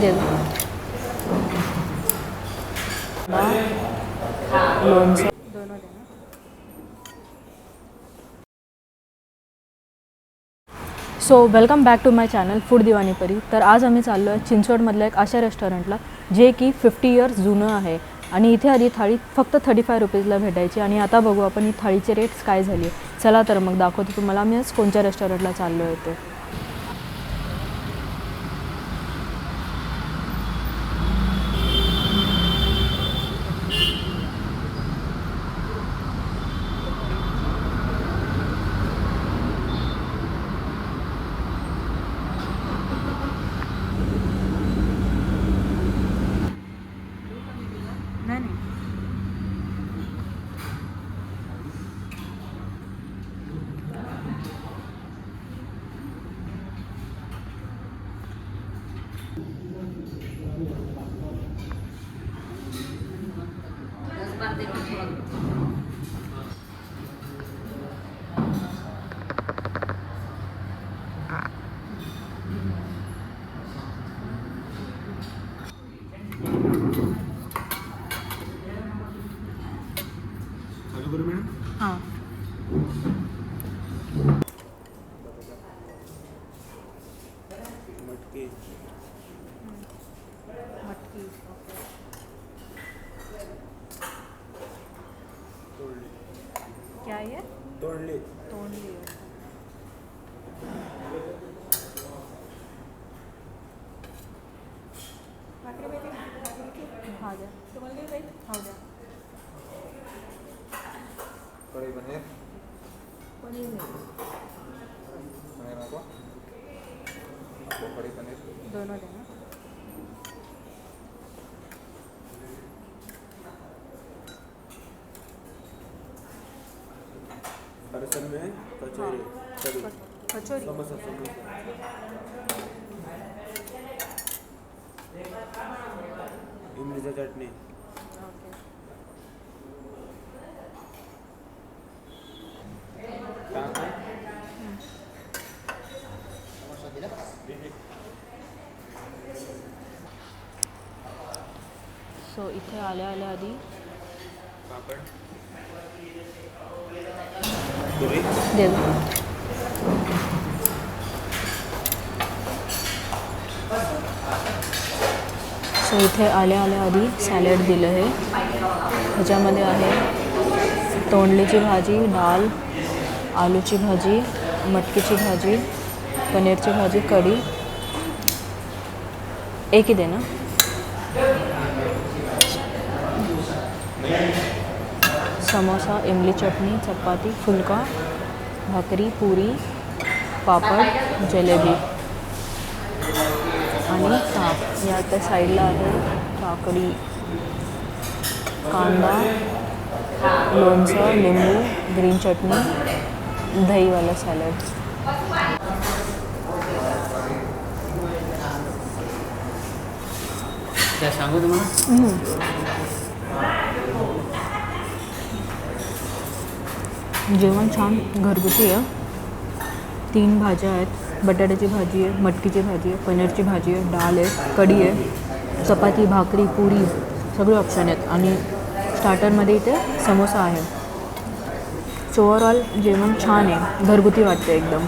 दे दो लोणचं दोनों देना. So welcome back to my channel food Diwanipari. तर आज आम्ही चाललो आहे चिंचवडमधल्या एक अशा रेस्टॉरंटला जे की 50 इयर्स जुनं आहे आणि इथे आधी थाळी फक्त 35 रुपीजला भेटायची आणि आता बघू आपण ही थाळीचे रेट्स काय झाली. चला तर मग दाखवतो तुम्हाला मी आज कोणत्या रेस्टॉरंटला चाललो आहे ते. हां मटकी मटकी क्या है तोड़ली तोंडली हा द्या हा द्या. कढी पनीर पनीर नाही पनीर नको कढी पनीर दोनों देना. दरअसल में कचौरी कढ़ी कचोरी समोसा समोसा इमलीची चटणी ओके. सो इथे आल्या आधी पापड पुरी दे दो. सो इथे आल्या आधी सॅलड दिलं आहे. ह्याच्यामध्ये आहे तोंडलीची भाजी, डाळ, आलूची भाजी, मटकीची भाजी, पनीरची भाजी, कढी. एक ही देना. समोसा, इमली चटणी, चपाती, फुलका, भाकरी, पुरी, पापड, जलेबी आणि ताप. या त्या साईडला आहे काकडी, कांदा, लोणचं, लिंबू, ग्रीन चटणी, दहीवाला सॅलड. काय सांगू तुम्हाला? जेवण छान घरगुती आहे. 3 भाज्या आहेत. बटाट्याची भाजी आहे, मटकीची भाजी आहे, पनीरची भाजी आहे, डाळ आहे, कढी आहे, चपाती, भाकरी, पुरी सगळे ऑप्शन आहेत आणि स्टार्टरमध्ये इथे समोसा आहे. सो ओव्हरऑल जेवण छान आहे, घरगुती वाटते एकदम.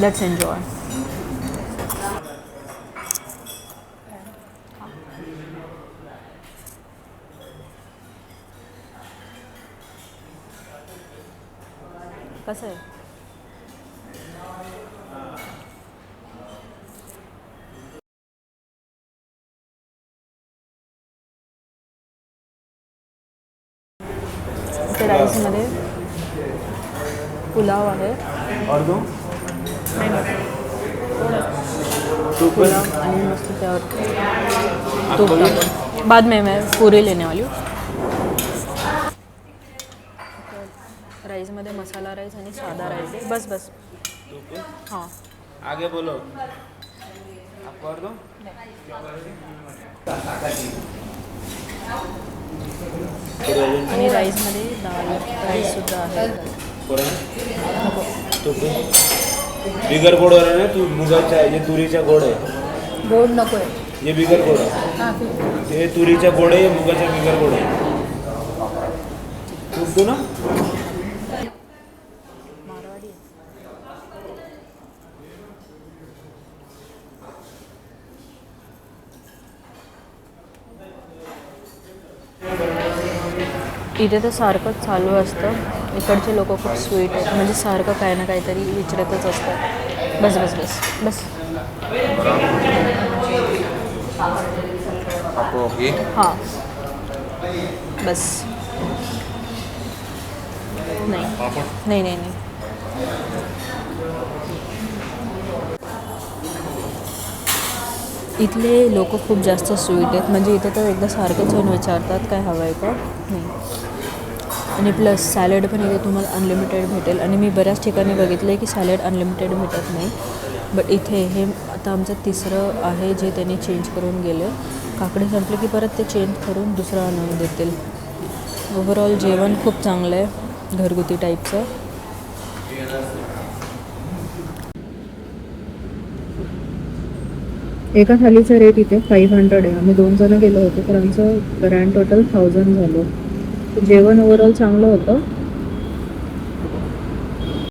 Let's enjoy. कसं आहे? ते राईसमध्ये पुलाव आहे. और दो पुलाव आणि मस्त त्यावर तूप टाकून. बाद में मैं पूरी लेने वाली हूँ. राईसमध्ये मसाला राईस आणि साधा राईस आहे. बस बस हां. आगे बोलो आपको और दो आणि राईसमध्ये डाळ राईससुद्धा आहे. बिगर गोड आहे ना तू मुगाच्या हे तुरीच्या गोड आहे. गोड नको आहे. हे बिगर गोड आहे. हां ठीक आहे. ते तुरीच्या गोड आहे, मुगाच्या बिगर गोड आहे. तूप दे ना. मारवाडी इथे तर सारखंच चालू असतं. इकडचे लोक खूप स्वीट आहेत, म्हणजे सारखं काही ना काहीतरी विचारतच असतात. बस बस बस बस. हां बस. नाही नाही नाही नाही. इथले लोक खूप जास्त स्वीट आहेत, म्हणजे इथे तर एकदा सारखंच येऊन विचारतात काय हवं आहे का. नाही. आणि प्लस सॅलड पण इथे तुम्हाला अनलिमिटेड भेटेल. आणि मी बऱ्याच ठिकाणी बघितलं आहे की सॅलड अनलिमिटेड भेटत नाही. बट इथे हे आता आमचं तिसरं आहे जे त्यांनी चेंज करून गेले. काकडे संपले की परत ते चेंज करून दुसरं आणून देतील. ओव्हरऑल जेवण खूप चांगलं आहे, घरगुती टाईपचं. एका थालीचं रेट इथे 500 आहे. आम्ही 2 जण गेलो होतो तर आमचं ग्रँड टोटल 1000 झालं. जेवण ओव्हरऑल चांगलं होतं.